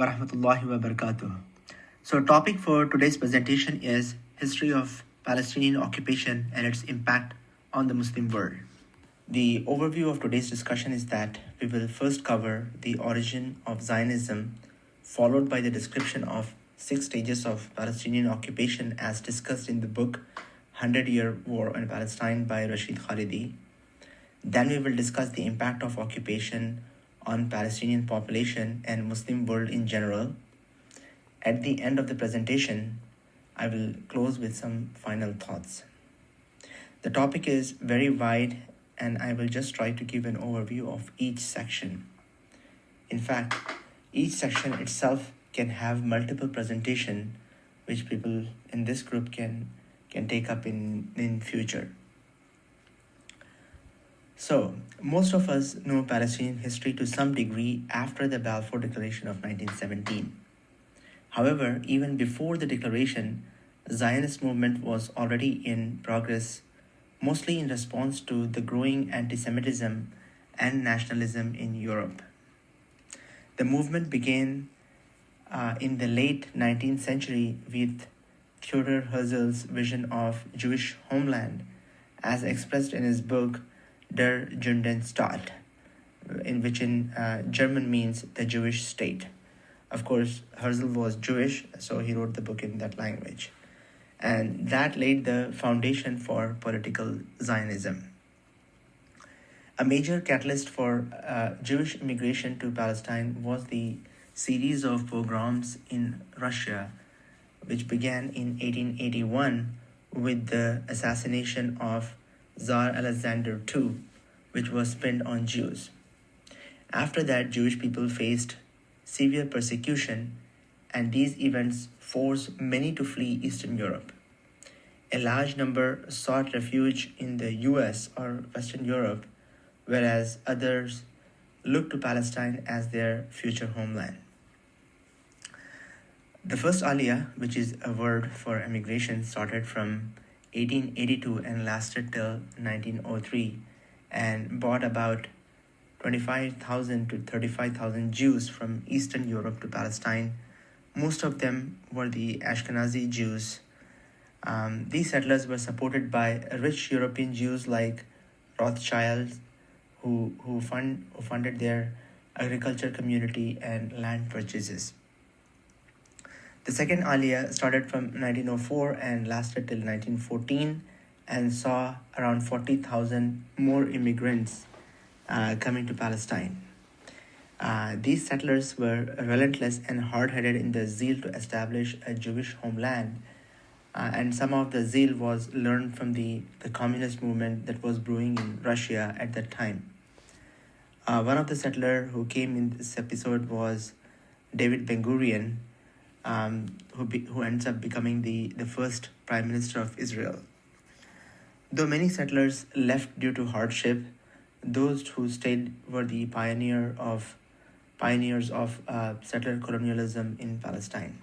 wa rahmatullahi wa barakatuh. So, topic for today's presentation is history of Palestinian occupation and its impact on the Muslim world. The overview of today's discussion is that we will first cover the origin of Zionism, followed by the description of 6 stages of Palestinian occupation as discussed in the book 100-Year War in Palestine by Rashid Khalidi. Then we will discuss the impact of occupation on Palestinian population and Muslim world in general. At the end of the presentation, I will close with some final thoughts. The topic is very wide and I will just try to give an overview of each section. In fact, each section itself can have multiple presentation which people in this group can take up in future. So, most of us know Palestinian history to some degree after the Balfour Declaration of 1917. However, even before the declaration, the Zionist movement was already in progress, mostly in response to the growing anti-Semitism and nationalism in Europe. The movement began in the late 19th century with Theodor Herzl's vision of Jewish homeland, as expressed in his book Der Judenstaat, in which in German means the Jewish state. Of course, Herzl was Jewish, so he wrote the book in that language. And that laid the foundation for political Zionism. A major catalyst for Jewish immigration to Palestine was the series of pogroms in Russia, which began in 1881 with the assassination of Tsar Alexander II, which was pinned on Jews. After that, Jewish people faced severe persecution, and these events forced many to flee Eastern Europe. A large number sought refuge in the US or Western Europe, whereas others looked to Palestine as their future homeland. The first aliyah, which is a word for immigration, started from 1882 and lasted till 1903 and brought about 25,000 to 35,000 Jews from Eastern Europe to Palestine. Most of them were the Ashkenazi Jews. These settlers were supported by rich European Jews like Rothschilds, who funded their agriculture community and land purchases. The second aliyah started from 1904 and lasted till 1914 and saw around 40,000 more immigrants coming to Palestine. These settlers were relentless and hard-headed in their zeal to establish a Jewish homeland, and some of the zeal was learned from the communist movement that was brewing in Russia at that time. One of the settlers who came in this episode was David Ben-Gurion, who ends up becoming the first Prime Minister of Israel. Though many settlers left due to hardship, those who stayed were the pioneers of settler colonialism in Palestine.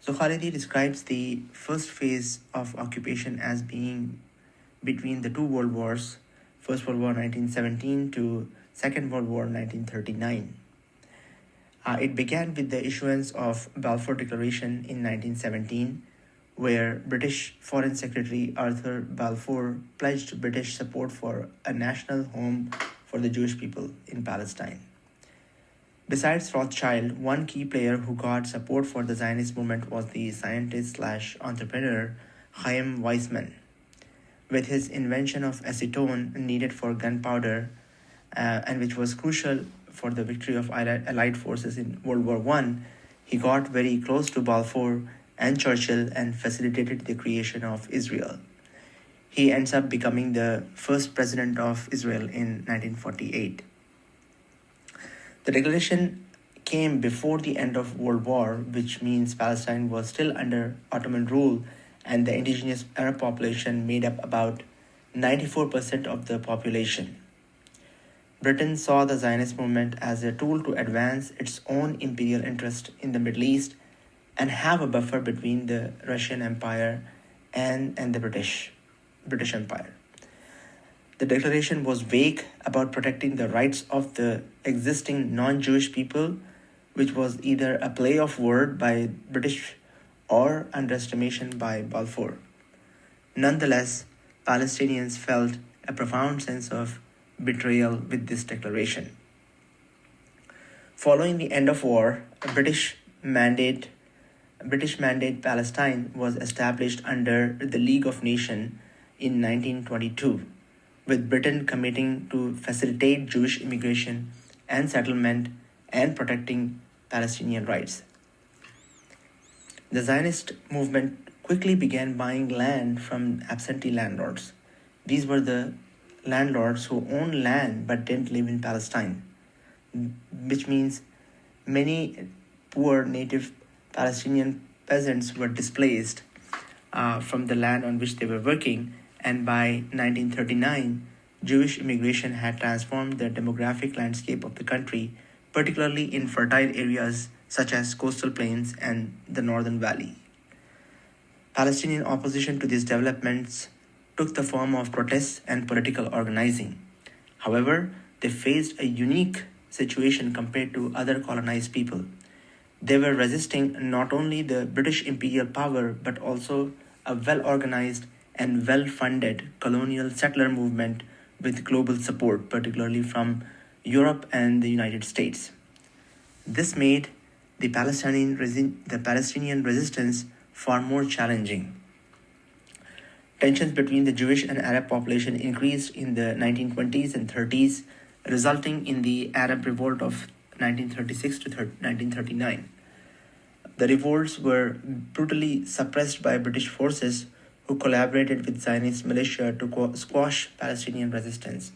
So Khalidi describes the first phase of occupation as being between the two world wars, First World War 1917 to Second World War 1939. It began with the issuance of Balfour Declaration in 1917, where British Foreign Secretary Arthur Balfour pledged British support for a national home for the Jewish people in Palestine. Besides Rothschild, one key player who got support for the Zionist movement was the scientist/entrepreneur Chaim Weizmann. With his invention of acetone needed for gunpowder, and which was crucial for the victory of Allied forces in World War I, he got very close to Balfour and Churchill and facilitated the creation of Israel. He ends up becoming the first president of Israel in 1948. The declaration came before the end of World War, which means Palestine was still under Ottoman rule and the indigenous Arab population made up about 94% of the population. Britain saw the Zionist movement as a tool to advance its own imperial interest in the Middle East and have a buffer between the Russian Empire and the British Empire. The declaration was vague about protecting the rights of the existing non-Jewish people, which was either a play of word by British or underestimation by Balfour. Nonetheless, Palestinians felt a profound sense of betrayal with this declaration. Following the end of war, a British Mandate Palestine was established under the League of Nations in 1922, with Britain committing to facilitate Jewish immigration and settlement and protecting Palestinian rights. The Zionist movement quickly began buying land from absentee landlords. These were the landlords who owned land but didn't live in Palestine, which means many poor native Palestinian peasants were displaced from the land on which they were working, and by 1939, Jewish immigration had transformed the demographic landscape of the country, particularly in fertile areas such as coastal plains and the Northern Valley. Palestinian opposition to these developments took the form of protests and political organizing. However, they faced a unique situation compared to other colonized people. They were resisting not only the British imperial power but also a well organized and well funded colonial settler movement with global support, particularly from Europe and the United States. This made the Palestinian resistance far more challenging. Tensions between the Jewish and Arab population increased in the 1920s and 30s, resulting in the Arab Revolt of 1936 to 1939. The revolts were brutally suppressed by British forces who collaborated with Zionist militia to squash Palestinian resistance.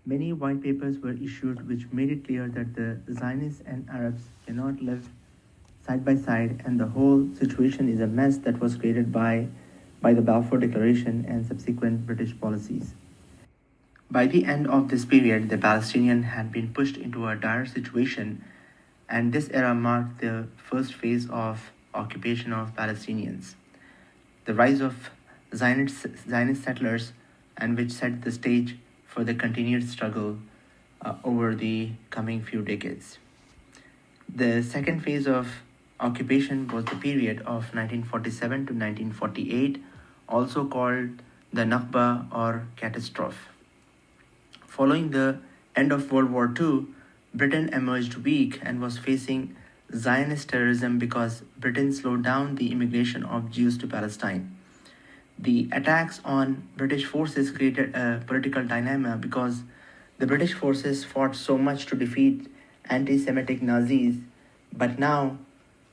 Many white papers were issued which made it clear that the Zionists and Arabs cannot live side by side, and the whole situation is a mess that was created by the Balfour Declaration and subsequent British policies. By the end of this period, the Palestinians had been pushed into a dire situation, and this era marked the first phase of occupation of Palestinians. The rise of Zionist settlers, and which set the stage for the continued struggle over the coming few decades. The second phase of occupation was the period of 1947 to 1948, also called the Nakba or catastrophe. Following the end of World War II, Britain emerged weak and was facing Zionist terrorism because Britain slowed down the immigration of Jews to Palestine. The attacks on British forces created a political dilemma because the British forces fought so much to defeat anti-Semitic Nazis, but now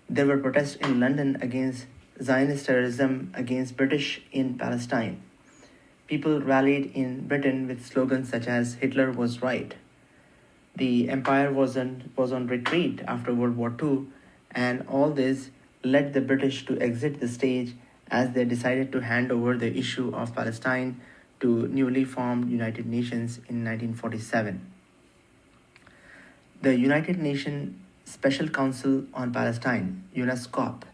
there were protests in London against Zionist terrorism against British in Palestine. People rallied in Britain with slogans such as "Hitler was right." The empire was on retreat after World War II, and all this led the British to exit the stage as they decided to hand over the issue of Palestine to newly formed United Nations in 1947. The United Nations Special Council on Palestine, UNESCOP,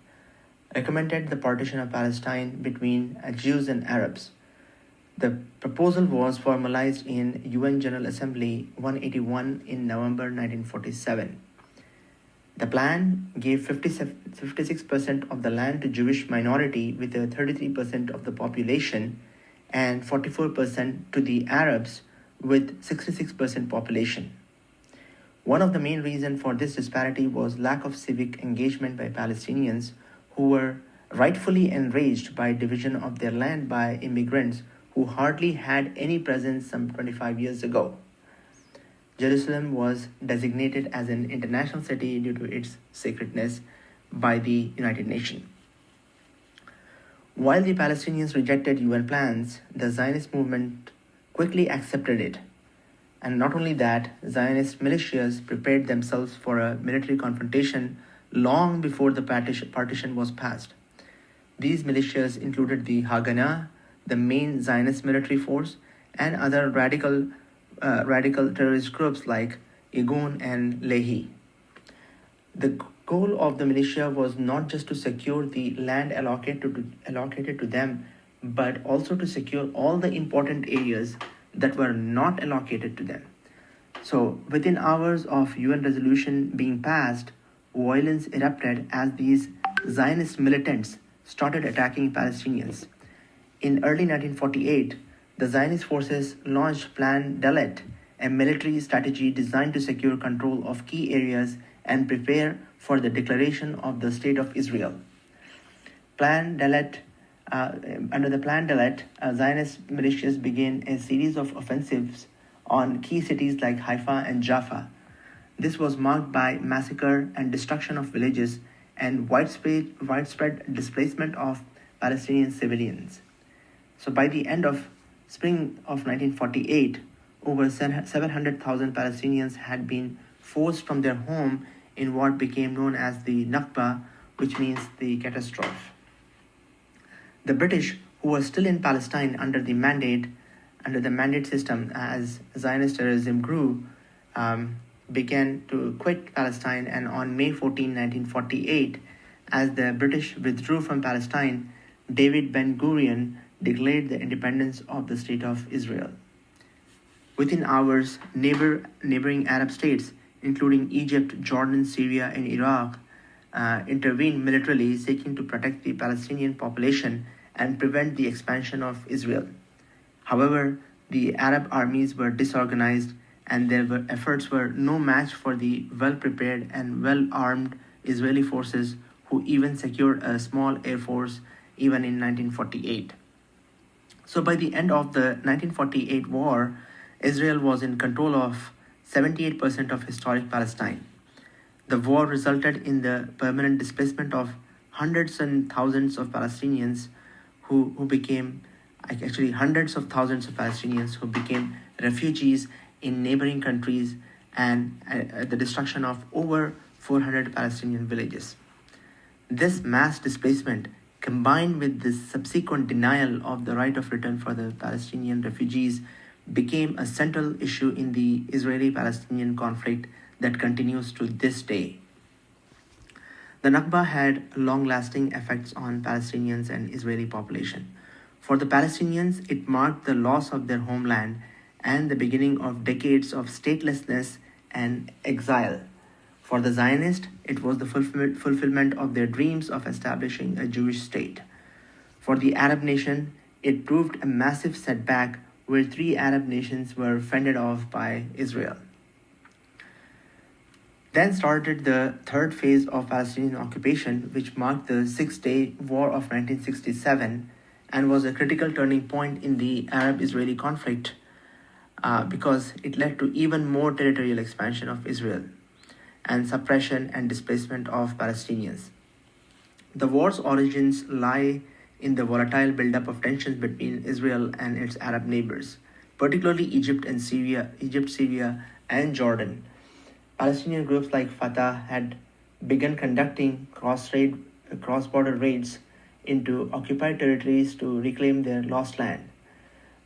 recommended the partition of Palestine between Jews and Arabs. The proposal was formalized in UN General Assembly 181 in November 1947. The plan gave 56% of the land to Jewish minority with 33% of the population and 44% to the Arabs with 66% population. One of the main reasons for this disparity was lack of civic engagement by Palestinians who were rightfully enraged by division of their land by immigrants who hardly had any presence some 25 years ago. Jerusalem was designated as an international city due to its sacredness by the United Nations. While the Palestinians rejected UN plans, the Zionist movement quickly accepted it. And not only that, Zionist militias prepared themselves for a military confrontation long before the partition was passed. These militias included the Haganah, the main Zionist military force, and other radical terrorist groups like Irgun and Lehi. The goal of the militia was not just to secure the land allocated to them, but also to secure all the important areas that were not allocated to them. So, within hours of UN resolution being passed, violence erupted as these Zionist militants started attacking Palestinians. In early 1948, the Zionist forces launched Plan Dalet, a military strategy designed to secure control of key areas and prepare for the declaration of the State of Israel. Plan Dalet, Under the Plan Dalet, Zionist militias began a series of offensives on key cities like Haifa and Jaffa. This was marked by massacre and destruction of villages and widespread displacement of Palestinian civilians. So by the end of spring of 1948, over 700,000 Palestinians had been forced from their home in what became known as the Nakba, which means the catastrophe. The British, who were still in Palestine under the mandate system as Zionist terrorism grew, began to quit Palestine, and on May 14, 1948, as the British withdrew from Palestine, David Ben-Gurion declared the independence of the State of Israel. Within hours, neighboring Arab states, including Egypt, Jordan, Syria, and Iraq, intervened militarily, seeking to protect the Palestinian population and prevent the expansion of Israel. However, the Arab armies were disorganized, and their efforts were no match for the well-prepared and well-armed Israeli forces, who even secured a small air force even in 1948. So by the end of the 1948 war, Israel was in control of 78% of historic Palestine. The war resulted in the permanent displacement of hundreds and thousands of Palestinians who became hundreds of thousands of Palestinians who became refugees in neighboring countries, and the destruction of over 400 Palestinian villages. This mass displacement, combined with the subsequent denial of the right of return for the Palestinian refugees, became a central issue in the Israeli-Palestinian conflict that continues to this day. The Nakba had long-lasting effects on Palestinians and Israeli population. For the Palestinians, it marked the loss of their homeland and the beginning of decades of statelessness and exile. For the Zionists, it was the fulfillment of their dreams of establishing a Jewish state. For the Arab nation, it proved a massive setback where 3 Arab nations were fended off by Israel. Then started the third phase of Palestinian occupation, which marked the Six-Day War of 1967 and was a critical turning point in the Arab-Israeli conflict because it led to even more territorial expansion of Israel and suppression and displacement of Palestinians. The war's origins lie in the volatile buildup of tensions between Israel and its Arab neighbors, particularly Egypt, Syria, and Jordan. Palestinian groups like Fatah had begun conducting cross-border raids into occupied territories to reclaim their lost land.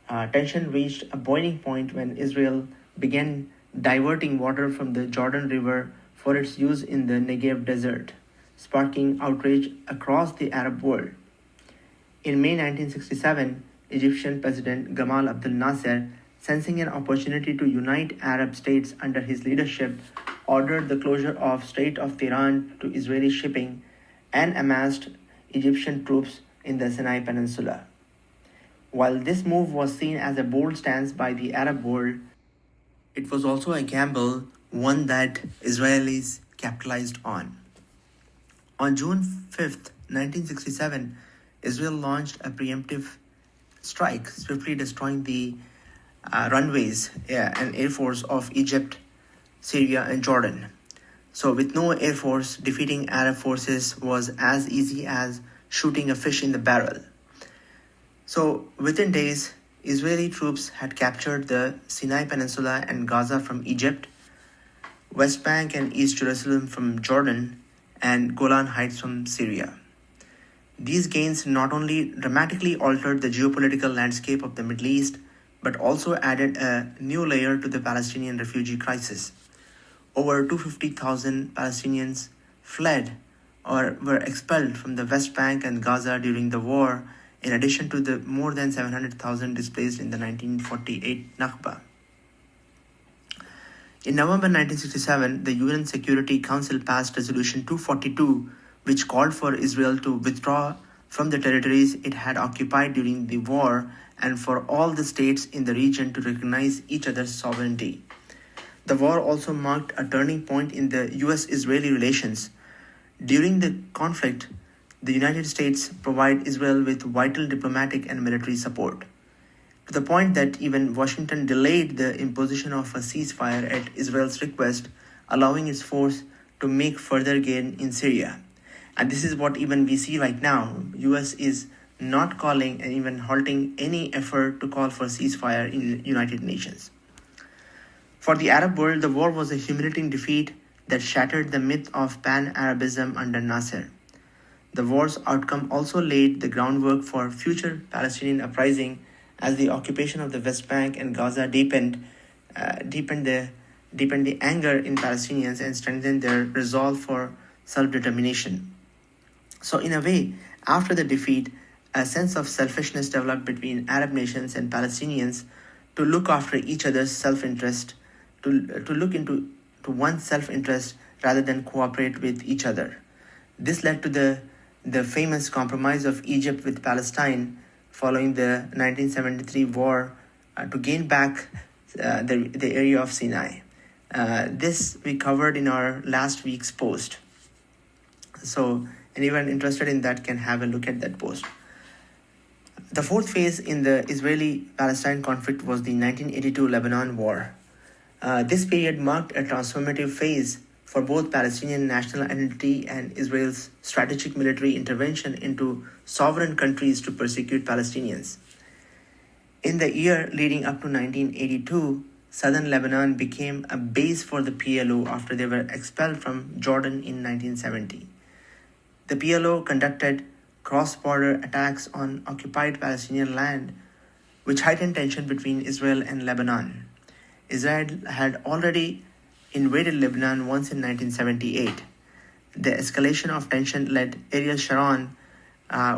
Tension reached a boiling point when Israel began diverting water from the Jordan River for its use in the Negev desert, sparking outrage across the Arab world. In May 1967, Egyptian President Gamal Abdel Nasser, sensing an opportunity to unite Arab states under his leadership, ordered the closure of Strait of Tiran to Israeli shipping and amassed Egyptian troops in the Sinai Peninsula. While this move was seen as a bold stance by the Arab world, it was also a gamble, one that Israelis capitalized on. On June 5th, 1967, Israel launched a preemptive strike, swiftly destroying the runways and air force of Egypt, Syria, and Jordan. So with no air force, defeating Arab forces was as easy as shooting a fish in the barrel. So within days, Israeli troops had captured the Sinai Peninsula and Gaza from Egypt, West Bank and East Jerusalem from Jordan, and Golan Heights from Syria. These gains not only dramatically altered the geopolitical landscape of the Middle East, but also added a new layer to the Palestinian refugee crisis. Over 250,000 Palestinians fled or were expelled from the West Bank and Gaza during the war, in addition to the more than 700,000 displaced in the 1948 Nakba. In November 1967, the UN Security Council passed Resolution 242, which called for Israel to withdraw from the territories it had occupied during the war and for all the states in the region to recognize each other's sovereignty. The war also marked a turning point in the US-Israeli relations. During the conflict, the United States provided Israel with vital diplomatic and military support, to the point that even Washington delayed the imposition of a ceasefire at Israel's request, allowing its force to make further gain in Syria. And this is what even we see right now. US is not calling and even halting any effort to call for ceasefire in United Nations. For the Arab world, the war was a humiliating defeat that shattered the myth of pan-Arabism under Nasser. The war's outcome also laid the groundwork for future Palestinian uprising as the occupation of the West Bank and Gaza deepened the anger in Palestinians and strengthened their resolve for self-determination. So in a way, after the defeat, a sense of selfishness developed between Arab nations and Palestinians to look after each other's self-interest, to look into one's self-interest rather than cooperate with each other. This led to the famous compromise of Egypt with Palestine following the 1973 war to gain back the area of Sinai. This we covered in our last week's post. So anyone interested in that can have a look at that post. The fourth phase in the Israeli-Palestine conflict was the 1982 Lebanon War. This period marked a transformative phase for both Palestinian national identity and Israel's strategic military intervention into sovereign countries to persecute Palestinians. In the year leading up to 1982, southern Lebanon became a base for the PLO after they were expelled from Jordan in 1970. The PLO conducted cross-border attacks on occupied Palestinian land, which heightened tension between Israel and Lebanon. Israel had already invaded Lebanon once in 1978. The escalation of tension led Ariel Sharon,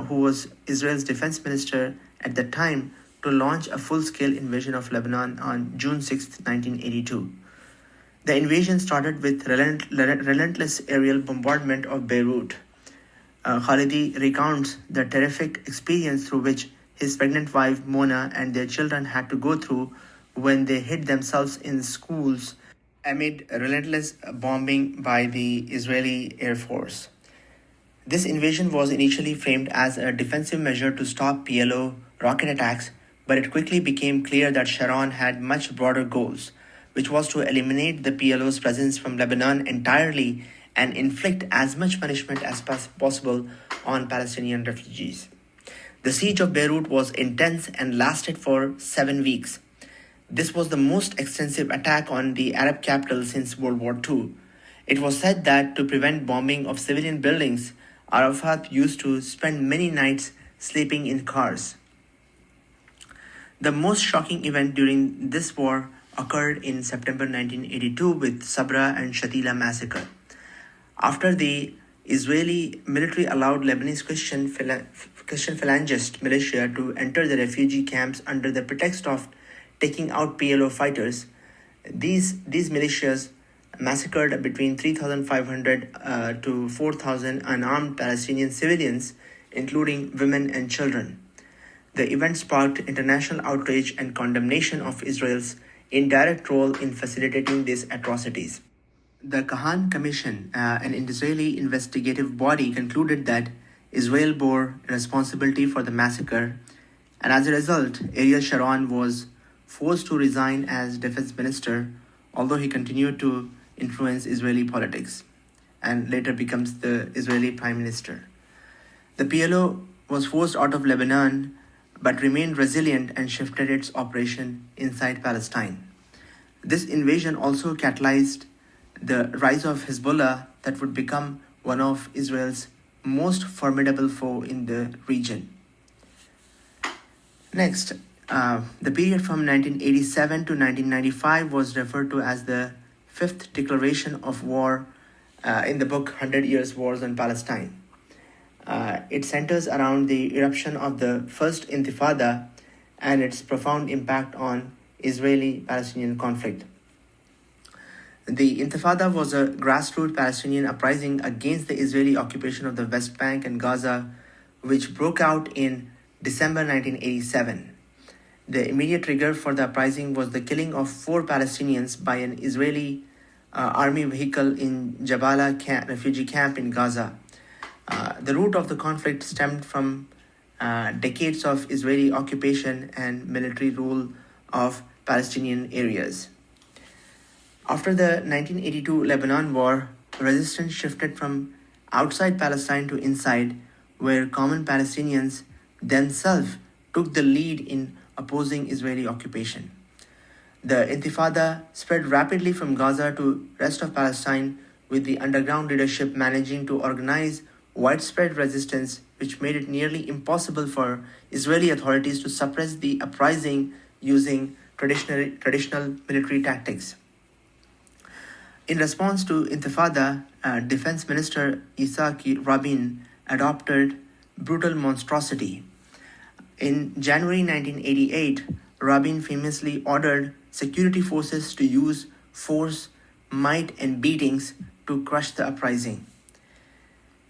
who was Israel's defense minister at the time, to launch a full-scale invasion of Lebanon on June 6, 1982. The invasion started with relentless aerial bombardment of Beirut. Khalidi recounts the terrific experience through which his pregnant wife Mona and their children had to go through when they hid themselves in schools amid relentless bombing by the Israeli Air Force. This invasion was initially framed as a defensive measure to stop PLO rocket attacks, but it quickly became clear that Sharon had much broader goals, which was to eliminate the PLO's presence from Lebanon entirely and inflict as much punishment as possible on Palestinian refugees. The siege of Beirut was intense and lasted for 7 weeks. This was the most extensive attack on the Arab capital since World War II. It was said that to prevent bombing of civilian buildings, Arafat used to spend many nights sleeping in cars. The most shocking event during this war occurred in September 1982 with Sabra and Shatila massacre. After the Israeli military allowed Lebanese Christian Phalangist militia to enter the refugee camps under the pretext of taking out PLO fighters, these militias massacred between 3,500 to 4,000 unarmed Palestinian civilians, including women and children. The event sparked international outrage and condemnation of Israel's indirect role in facilitating these atrocities. The Kahan Commission, an Israeli investigative body, concluded that Israel bore responsibility for the massacre, and as a result, Ariel Sharon was forced to resign as defense minister, although he continued to influence Israeli politics and later becomes the Israeli prime minister. The PLO was forced out of Lebanon but remained resilient and shifted its operation inside Palestine. This invasion also catalyzed the rise of Hezbollah that would become one of Israel's most formidable foe in the region. Next, the period from 1987 to 1995 was referred to as the fifth declaration of war in the book 100 Years Wars on Palestine. It centers around the eruption of the First Intifada and its profound impact on Israeli-Palestinian conflict. The Intifada was a grassroots Palestinian uprising against the Israeli occupation of the West Bank and Gaza, which broke out in December 1987. The immediate trigger for the uprising was the killing of 4 Palestinians by an Israeli army vehicle in Jabala refugee camp in Gaza. The root of the conflict stemmed from decades of Israeli occupation and military rule of Palestinian areas. After the 1982 Lebanon War, resistance shifted from outside Palestine to inside, where common Palestinians themselves took the lead in opposing Israeli occupation. The Intifada spread rapidly from Gaza to rest of Palestine, with the underground leadership managing to organize widespread resistance, which made it nearly impossible for Israeli authorities to suppress the uprising using traditional military tactics. In response to Intifada, Defense Minister Yitzhak Rabin adopted brutal monstrosity. In January 1988, Rabin famously ordered security forces to use force, might, and beatings to crush the uprising.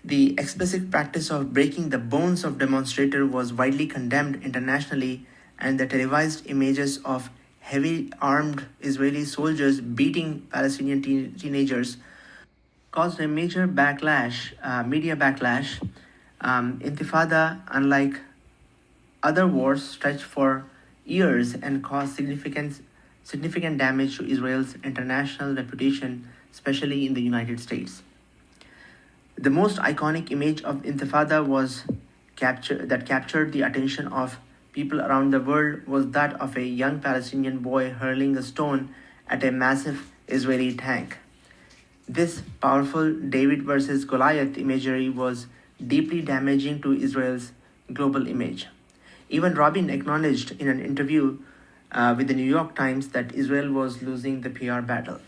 The explicit practice of breaking the bones of demonstrators was widely condemned internationally, and the televised images of heavily armed Israeli soldiers beating Palestinian teenagers caused a major backlash, media backlash. Intifada, unlike other wars, stretched for years and caused significant damage to Israel's international reputation, especially in the United States. The most iconic image of Intifada that captured the attention of people around the world was that of a young Palestinian boy hurling a stone at a massive Israeli tank. This powerful David versus Goliath imagery was deeply damaging to Israel's global image. Even Rabin acknowledged in an interview with the New York Times that Israel was losing the PR battle.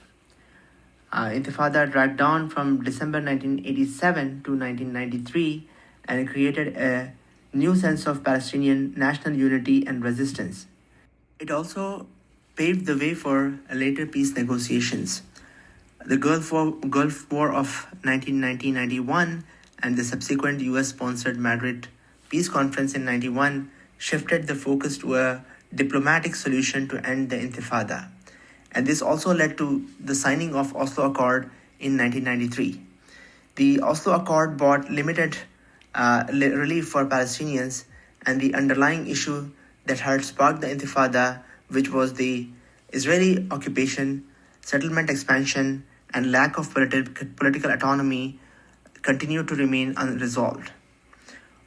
Intifada dragged on from December 1987 to 1993 and created a new sense of Palestinian national unity and resistance. It also paved the way for later peace negotiations. The Gulf War of 1990-91 and the subsequent US-sponsored Madrid Peace Conference in 91 shifted the focus to a diplomatic solution to end the Intifada. And this also led to the signing of Oslo Accord in 1993. The Oslo Accord brought limited relief for Palestinians, and the underlying issue that had sparked the Intifada, which was the Israeli occupation, settlement expansion, and lack of political autonomy, continued to remain unresolved.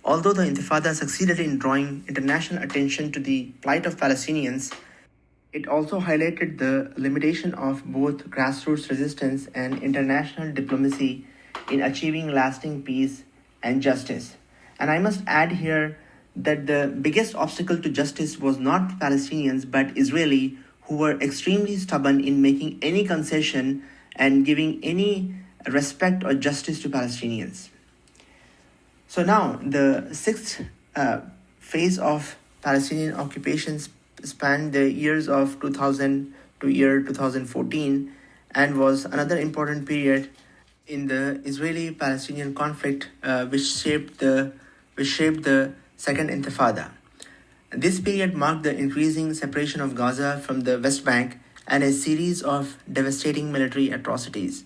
Although the Intifada succeeded in drawing international attention to the plight of Palestinians, it also highlighted the limitation of both grassroots resistance and international diplomacy in achieving lasting peace and justice. And I must add here that the biggest obstacle to justice was not Palestinians but Israeli, who were extremely stubborn in making any concession and giving any respect or justice to Palestinians. So now, the sixth phase of Palestinian occupation spanned the years of 2000 to year 2014 and was another important period in the Israeli-Palestinian conflict, which shaped the Second Intifada. This period marked the increasing separation of Gaza from the West Bank and a series of devastating military atrocities.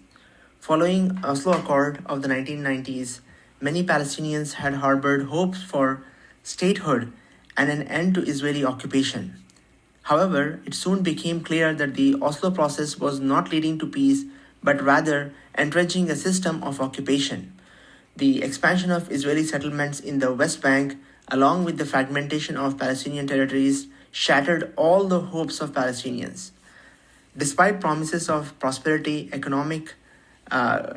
Following Oslo Accord of the 1990s, many Palestinians had harbored hopes for statehood and an end to Israeli occupation. However, it soon became clear that the Oslo process was not leading to peace, but rather entrenching a system of occupation. The expansion of Israeli settlements in the West Bank, along with the fragmentation of Palestinian territories, shattered all the hopes of Palestinians. Despite promises of prosperity, economic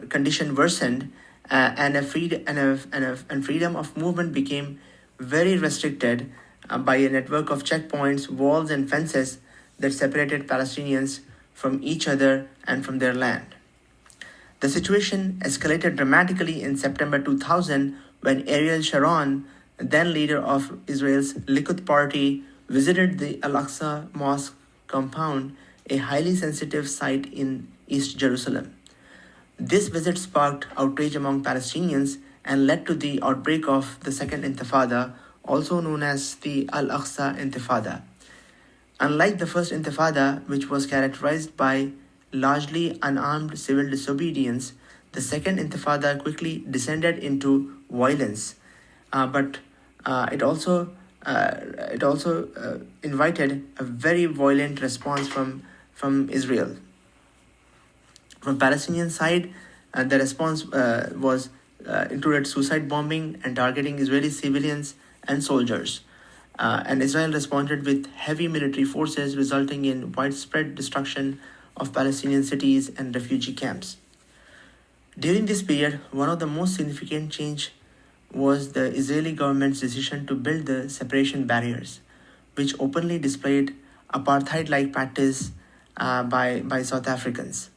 condition worsened, and freedom of movement became very restricted by a network of checkpoints, walls, and fences that separated Palestinians from each other and from their land. The situation escalated dramatically in September 2000 when Ariel Sharon, then leader of Israel's Likud party, visited the Al-Aqsa Mosque compound, a highly sensitive site in East Jerusalem. This visit sparked outrage among Palestinians and led to the outbreak of the Second Intifada, also known as the Al-Aqsa Intifada. Unlike the First Intifada, which was characterized by largely unarmed civil disobedience, the Second Intifada quickly descended into violence, but it also invited a very violent response from Israel. From Palestinian side, the response was included suicide bombing and targeting Israeli civilians and soldiers. And Israel responded with heavy military forces, resulting in widespread destruction of Palestinian cities and refugee camps. During this period, one of the most significant change was the Israeli government's decision to build the separation barriers, which openly displayed apartheid-like practice by South Africans.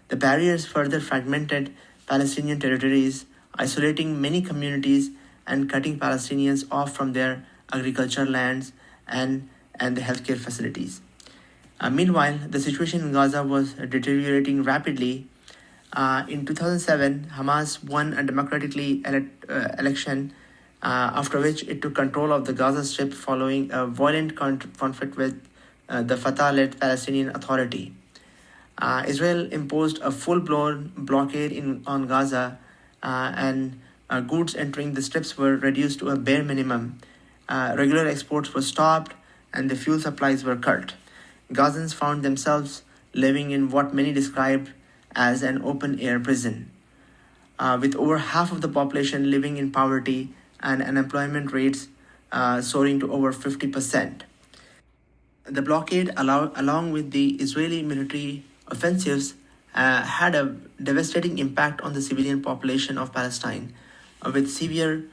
The barriers further fragmented Palestinian territories, isolating many communities and cutting Palestinians off from their agricultural lands and the healthcare facilities. Meanwhile, the situation in Gaza was deteriorating rapidly. In 2007, Hamas won a democratically election, after which it took control of the Gaza Strip following a violent conflict with the Fatah-led Palestinian Authority. Israel imposed a full-blown blockade on Gaza, and goods entering the strips were reduced to a bare minimum. Regular exports were stopped, and the fuel supplies were cut. Gazans found themselves living in what many described as an open-air prison, with over half of the population living in poverty and unemployment rates soaring to over 50%. The blockade, along with the Israeli military offensives, had a devastating impact on the civilian population of Palestine, with severe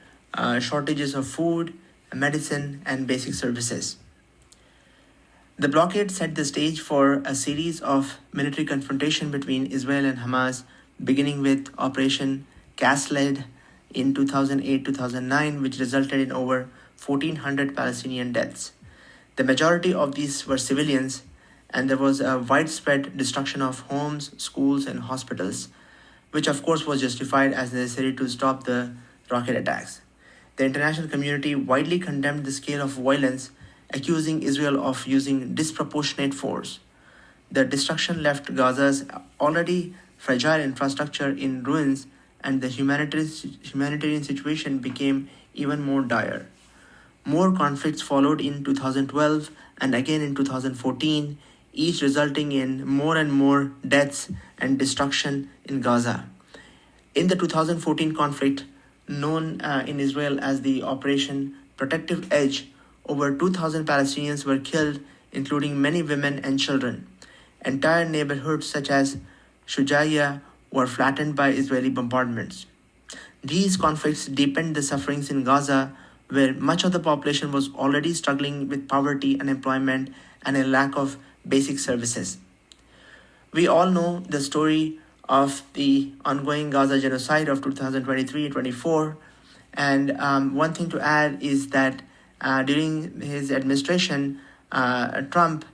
shortages of food, medicine, and basic services. The blockade set the stage for a series of military confrontation between Israel and Hamas, beginning with Operation Cast Lead in 2008-2009, which resulted in over 1,400 Palestinian deaths. The majority of these were civilians, and there was a widespread destruction of homes, schools, and hospitals, which of course was justified as necessary to stop the rocket attacks. The international community widely condemned the scale of violence, accusing Israel of using disproportionate force. The destruction left Gaza's already fragile infrastructure in ruins, and the humanitarian situation became even more dire. More conflicts followed in 2012 and again in 2014, each resulting in more and more deaths and destruction in Gaza. In the 2014 conflict, known in Israel as the Operation Protective Edge, over 2,000 Palestinians were killed, including many women and children. Entire neighborhoods such as Shujaiya were flattened by Israeli bombardments. These conflicts deepened the sufferings in Gaza, where much of the population was already struggling with poverty, unemployment, and a lack of basic services. We all know the story of the ongoing Gaza genocide of 2023-24, and one thing to add is that during his administration, Trump,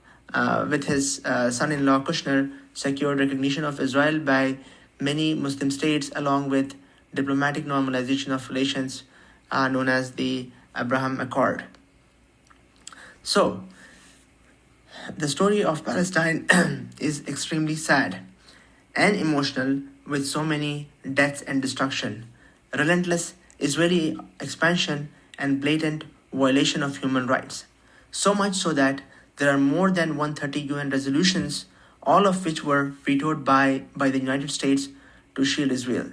with his son-in-law Kushner, secured recognition of Israel by many Muslim states, along with diplomatic normalization of relations known as the Abraham Accord. So, the story of Palestine is extremely sad and emotional, with so many deaths and destruction, relentless Israeli expansion, and blatant violation of human rights. So much so that there are more than 130 UN resolutions, all of which were vetoed by the United States to shield Israel.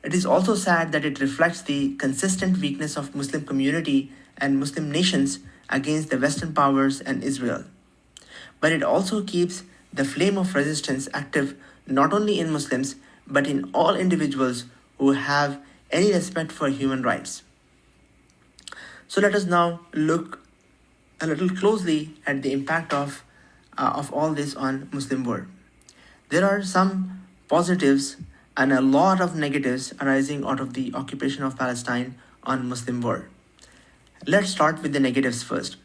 It is also sad that it reflects the consistent weakness of Muslim community and Muslim nations against the Western powers and Israel. But it also keeps the flame of resistance active not only in Muslims, but in all individuals who have any respect for human rights. So let us now look a little closely at the impact of all this on Muslim world. There are some positives and a lot of negatives arising out of the occupation of Palestine on Muslim world. Let's start with the negatives first.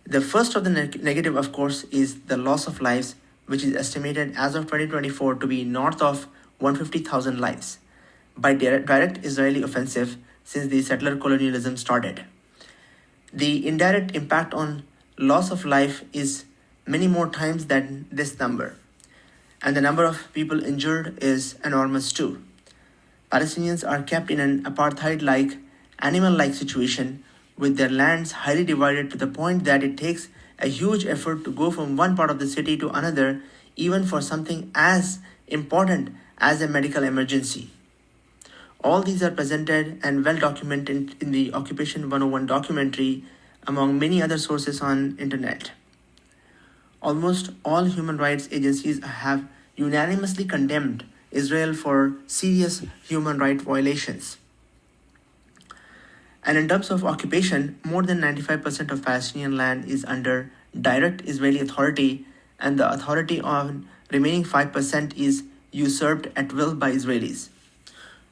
The first of the negative, of course, is the loss of lives which is estimated as of 2024 to be north of 150,000 lives, by direct Israeli offensive since the settler colonialism started. The indirect impact on loss of life is many more times than this number, and the number of people injured is enormous too. Palestinians are kept in an apartheid like, animal like situation with their lands highly divided to the point that it takes a huge effort to go from one part of the city to another, even for something as important as a medical emergency. All these are presented and well documented in the Occupation 101 documentary, among many other sources on internet. Almost all human rights agencies have unanimously condemned Israel for serious human rights violations. And in terms of occupation, more than 95% of Palestinian land is under direct Israeli authority, and the authority on remaining 5% is usurped at will by Israelis.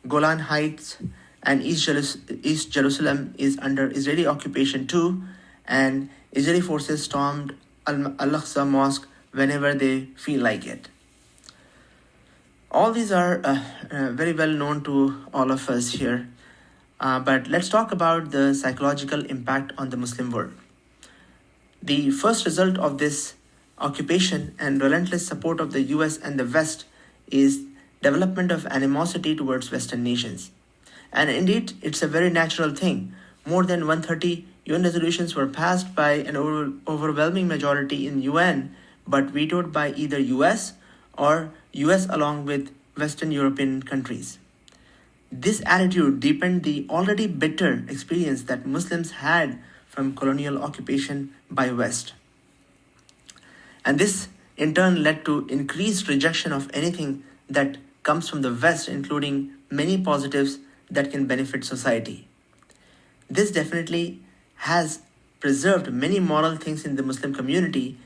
Golan Heights and East Jerusalem is under Israeli occupation too, and Israeli forces stormed Al-Aqsa Mosque whenever they feel like it. All these are very well known to all of us here, but let's talk about the psychological impact on the Muslim world. The first result of this occupation and relentless support of the US and the West is development of animosity towards Western nations. And indeed, it's a very natural thing. More than 130 UN resolutions were passed by an overwhelming majority in UN, but vetoed by either US or US along with Western European countries. This attitude deepened the already bitter experience that Muslims had from colonial occupation by West. And this in turn led to increased rejection of anything that comes from the West, including many positives that can benefit society. This definitely has preserved many moral things in the Muslim community,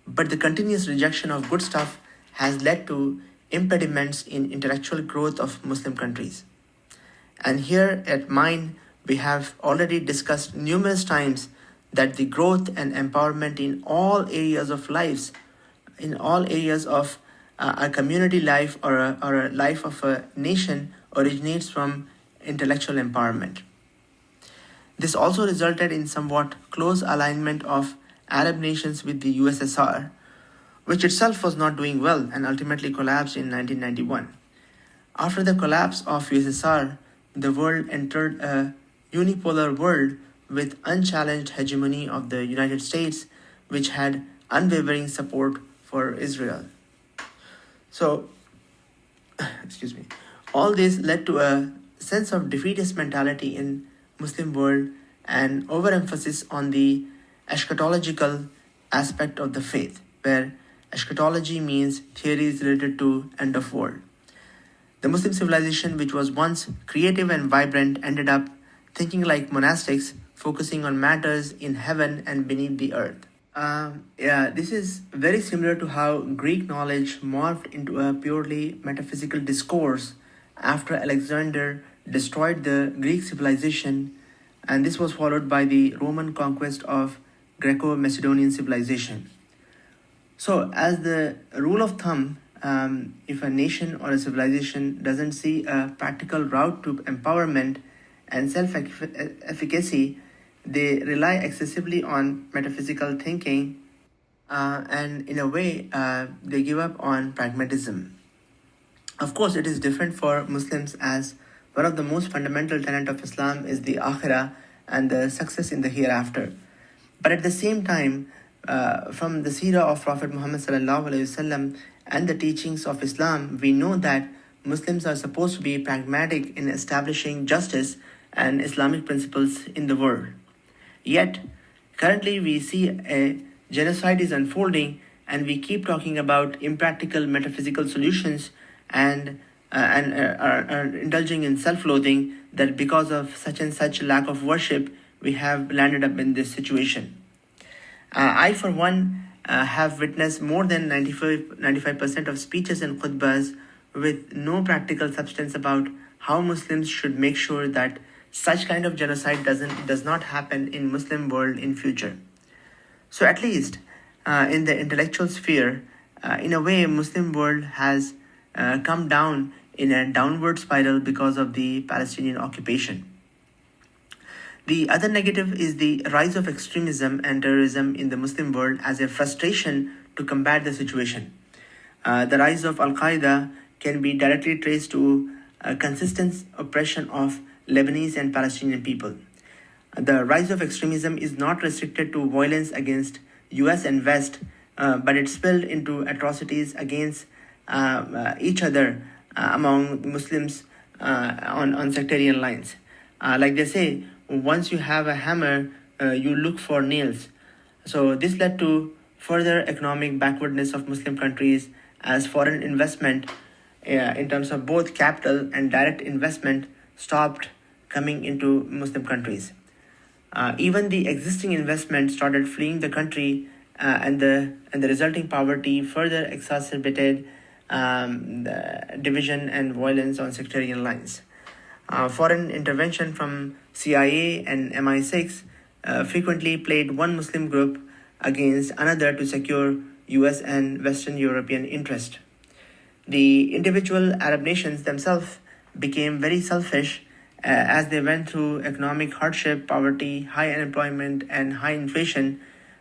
but the continuous rejection of good stuff has led to impediments in intellectual growth of Muslim countries. And here at mine, we have already discussed numerous times that the growth and empowerment in all areas of lives, in all areas of a community life or a life of a nation originates from intellectual empowerment. This also resulted in somewhat close alignment of Arab nations with the USSR, which itself was not doing well and ultimately collapsed in 1991. After the collapse of USSR, the world entered a unipolar world with unchallenged hegemony of the United States, which had unwavering support for Israel. So, all this led to a sense of defeatist mentality in Muslim world and overemphasis on the eschatological aspect of the faith, where eschatology means theories related to end of world. The Muslim civilization, which was once creative and vibrant, ended up thinking like monastics, focusing on matters in heaven and beneath the earth. This is very similar to how Greek knowledge morphed into a purely metaphysical discourse after Alexander destroyed the Greek civilization, and this was followed by the Roman conquest of Greco-Macedonian civilization. So, as the rule of thumb, if a nation or a civilization doesn't see a practical route to empowerment and self-efficacy, they rely excessively on metaphysical thinking, and in a way, they give up on pragmatism. Of course, it is different for Muslims, as one of the most fundamental tenets of Islam is the akhirah and the success in the hereafter. But at the same time, from the seerah of Prophet Muhammad ﷺ and the teachings of Islam, we know that Muslims are supposed to be pragmatic in establishing justice and Islamic principles in the world. Yet, currently we see a genocide is unfolding, and we keep talking about impractical metaphysical solutions and are indulging in self-loathing that because of such and such lack of worship, we have landed up in this situation. I, for one, have witnessed more than 95% of speeches and khutbahs with no practical substance about how Muslims should make sure that such kind of genocide does not happen in Muslim world in future. So at least in the intellectual sphere, In a way, Muslim world has come down in a downward spiral because of the Palestinian occupation. The other negative is the rise of extremism and terrorism in the Muslim world as a frustration to combat the situation. The rise of Al Qaeda can be directly traced to consistent oppression of Lebanese and Palestinian people. The rise of extremism is not restricted to violence against US and West, but it spilled into atrocities against each other among Muslims on sectarian lines. Like they say, once you have a hammer, you look for nails. So this led to further economic backwardness of Muslim countries as foreign investment in terms of both capital and direct investment stopped coming into Muslim countries. Even the existing investment started fleeing the country, and the resulting poverty further exacerbated the division and violence on sectarian lines. Foreign intervention from CIA and MI6 frequently played one Muslim group against another to secure US and Western European interest. The individual Arab nations themselves became very selfish as they went through economic hardship, poverty, high unemployment, and high inflation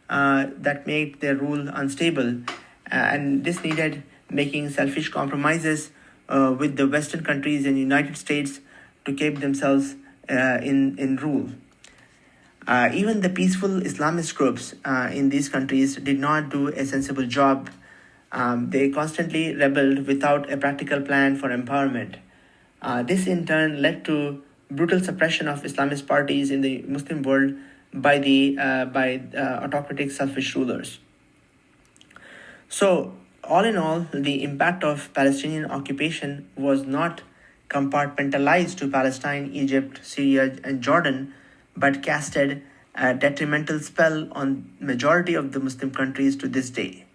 that made their rule unstable. And this needed making selfish compromises with the Western countries and United States to keep themselves in rule. Even the peaceful Islamist groups in these countries did not do a sensible job. They constantly rebelled without a practical plan for empowerment. This in turn led to brutal suppression of Islamist parties in the Muslim world by autocratic selfish rulers. So, all in all, the impact of Palestinian occupation was not compartmentalized to Palestine, Egypt, Syria, and Jordan, but casted a detrimental spell on majority of the Muslim countries to this day.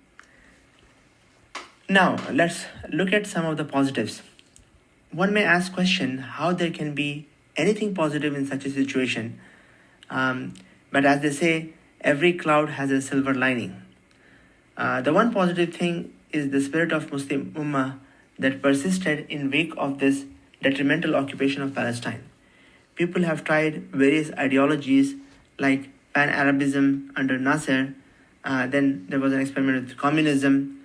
Now, let's look at some of the positives. One may ask question how there can be anything positive in such a situation. But as they say, every cloud has a silver lining. The one positive thing is the spirit of Muslim Ummah that persisted in wake of this detrimental occupation of Palestine. People have tried various ideologies like Pan-Arabism under Nasser, then there was an experiment with communism.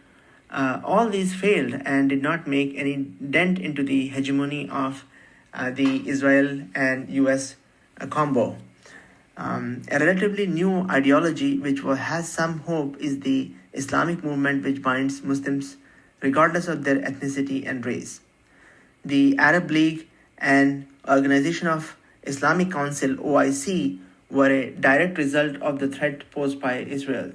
All these failed and did not make any dent into the hegemony of the Israel and US combo. A relatively new ideology which has some hope is the Islamic movement which binds Muslims regardless of their ethnicity and race. The Arab League and Organization of Islamic Council OIC were a direct result of the threat posed by Israel.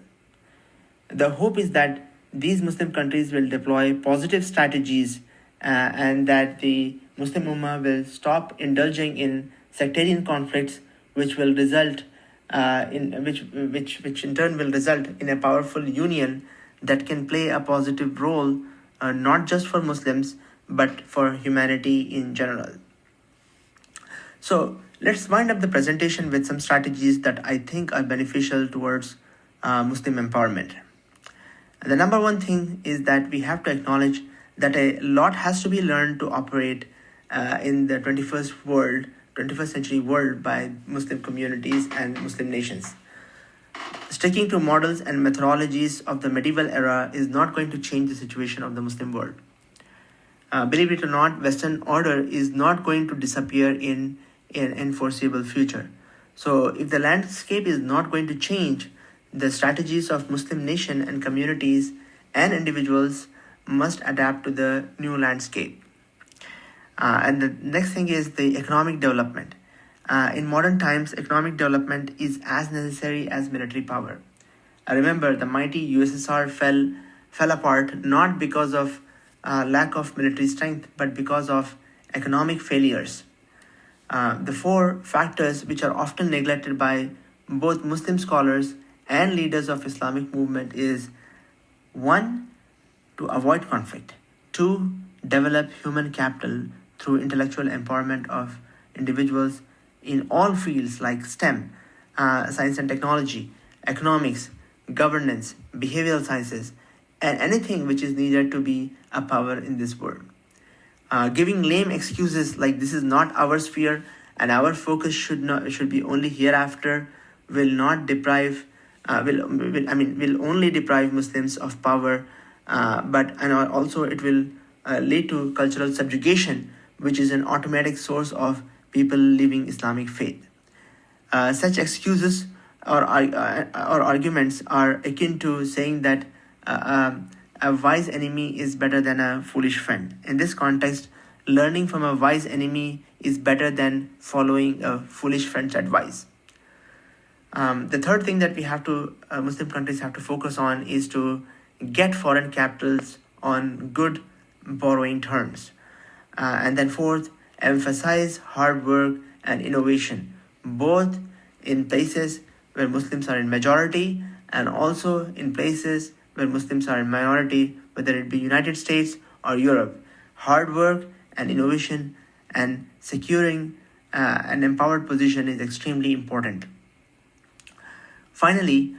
The hope is that these Muslim countries will deploy positive strategies and that the Muslim Ummah will stop indulging in sectarian conflicts which will result which in turn will result in a powerful union that can play a positive role not just for Muslims but for humanity in general. So let's wind up the presentation with some strategies that I think are beneficial towards Muslim empowerment. The number one thing is that we have to acknowledge that a lot has to be learned to operate in the 21st century world by Muslim communities and Muslim nations. Sticking to models and methodologies of the medieval era is not going to change the situation of the Muslim world. Believe it or not, Western order is not going to disappear in an foreseeable future. So if the landscape is not going to change, the strategies of Muslim nation and communities and individuals must adapt to the new landscape. And the next thing is the economic development. In modern times, economic development is as necessary as military power. Remember, the mighty USSR fell apart not because of lack of military strength, but because of economic failures. The four factors which are often neglected by both Muslim scholars and leaders of Islamic movement is 1. To avoid conflict, 2. Develop human capital through intellectual empowerment of individuals in all fields like STEM, science and technology, economics, governance, behavioral sciences, and anything which is needed to be a power in this world. Giving lame excuses like this is not our sphere and our focus should be only hereafter will not deprive will only deprive Muslims of power, but and also it will lead to cultural subjugation, which is an automatic source of people leaving Islamic faith. Such excuses or arguments are akin to saying that a wise enemy is better than a foolish friend. In this context, learning from a wise enemy is better than following a foolish friend's advice. The third thing that Muslim countries have to focus on is to get foreign capitals on good borrowing terms. And then fourth, emphasize hard work and innovation, both in places where Muslims are in majority and also in places where Muslims are in minority, whether it be United States or Europe. Hard work and innovation and securing an empowered position is extremely important. Finally,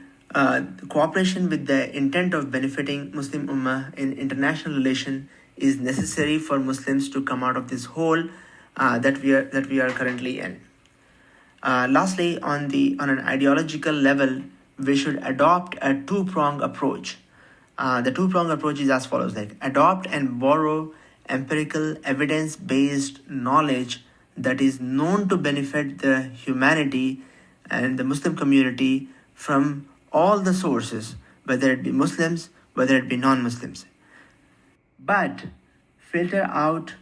cooperation with the intent of benefiting Muslim Ummah in international relation is necessary for Muslims to come out of this hole that we are currently in. Lastly, on an ideological level, we should adopt a two-pronged approach. The two-pronged approach is as follows: like adopt and borrow empirical evidence-based knowledge that is known to benefit the humanity and the Muslim community from all the sources, whether it be Muslims, whether it be non-Muslims. But filter out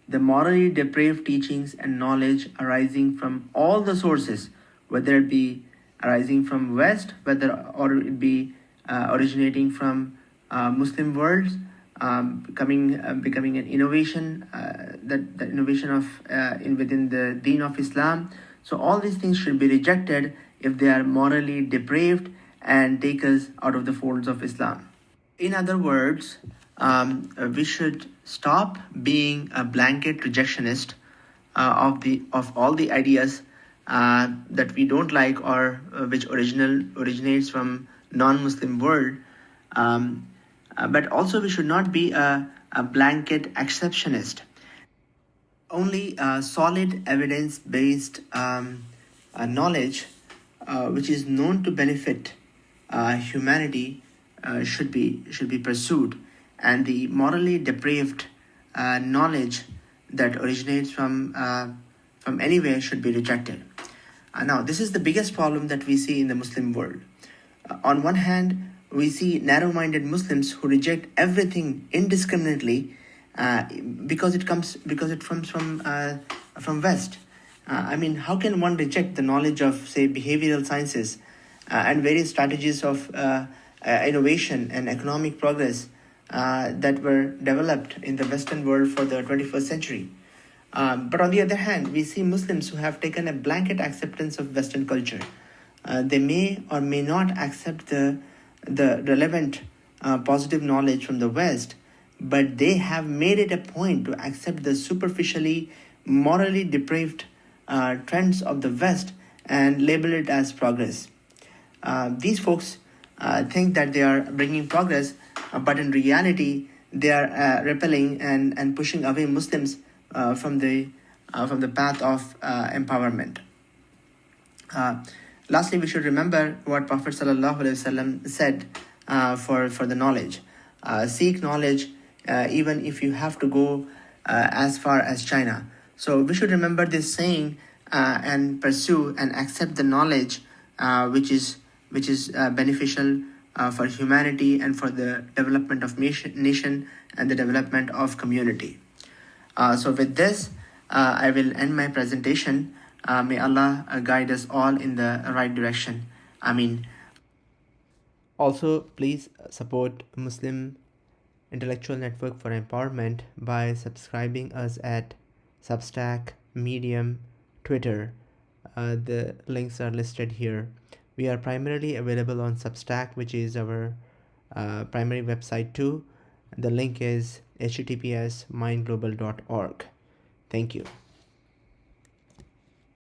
the morally depraved teachings and knowledge arising from all the sources, whether it be arising from West, or it be originating from Muslim worlds, becoming an innovation, the innovation of within the Deen of Islam. So all these things should be rejected if they are morally depraved and take us out of the folds of Islam. In other words, we should stop being a blanket rejectionist of all the ideas that we don't like or which originates from non-Muslim world. But also we should not be a blanket exceptionist. Only solid evidence-based knowledge which is known to benefit humanity should be pursued, and the morally depraved knowledge that originates from anywhere should be rejected. Now, this is the biggest problem that we see in the Muslim world. On one hand, we see narrow-minded Muslims who reject everything indiscriminately because it comes from West. How can one reject the knowledge of, say, behavioral sciences and various strategies of innovation and economic progress that were developed in the Western world for the 21st century? But on the other hand, we see Muslims who have taken a blanket acceptance of Western culture. They may or may not accept the relevant positive knowledge from the West, but they have made it a point to accept the superficially morally depraved trends of the West and label it as progress. These folks think that they are bringing progress, but in reality, they are repelling and pushing away Muslims from the path of empowerment. Lastly, we should remember what Prophet ﷺ said for the knowledge. Seek knowledge even if you have to go as far as China. So we should remember this saying and pursue and accept the knowledge which is beneficial for humanity and for the development of nation and the development of community. So with this, I will end my presentation. May Allah guide us all in the right direction. Ameen. Also, please support Muslim Intellectual Network for Empowerment by subscribing us at Substack, Medium, Twitter. The links are listed here. We are primarily available on Substack, which is our primary website too. The link is https://mindglobal.org. Thank you.